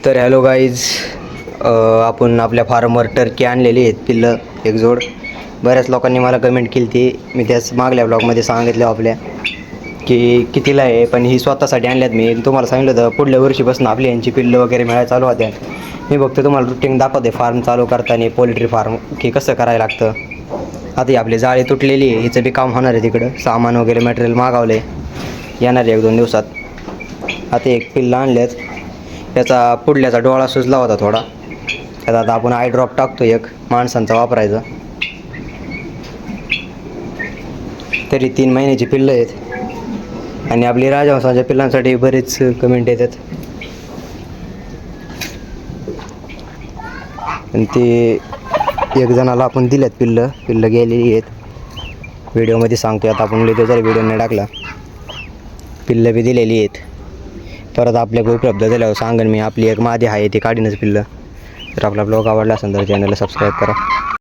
तर hello guys, आपण आपल्या फार्मवर टर्की आणलेली आहेत पिल्लं एक जोड. बऱ्याच लोकांनी मला कमेंट केली ती, मी त्याच मागल्या ब्लॉगमध्ये सांगितलं आपल्या की कितीला आहे. पण ही स्वतःसाठी आणल्यात. मी तुम्हाला सांगितलं होतं पुढल्या वर्षीपासून आपली यांची पिल्लं वगैरे मिळायला चालू होत्या. मी बघतो तुम्हाला रुटीन दाखवते फार्म चालू करताना, पोल्ट्री फार्म की कसं करायला लागतं. आता ही आपली जाळी तुटलेली आहे, हिचं बी काम होणार आहे. तिकडं सामान वगैरे मटेरियल मागवलं आहे, येणार आहे 1-2 दिवसात. आता एक पिल्लं आणल्यात, त्याचा पुढल्याचा डोळा सुजला होता थोडा. त्यात आता आपण आय ड्रॉप टाकतो एक माणसांचा वापरायचा. तरी 3 महिन्याची पिल्लं आहेत. आणि आपली राजहंसाच्या पिल्लांसाठी बरेच कमेंट येतात. आणि ते एक जणाला आपण दिल्यात पिल्लं गेलेली आहेत. व्हिडिओमध्ये सांगतो, आता आपण जरी व्हिडिओ नाही टाकला, पिल्लं बी दिलेली आहेत. परत आपल्याकडे उपलब्ध झाल्यावर सांगेन मी. आपली एक मादी आहे, ती काढीनच पिल्लं. तर आपला ब्लॉग आवडला असेल तर चॅनलला सबस्क्राईब करा.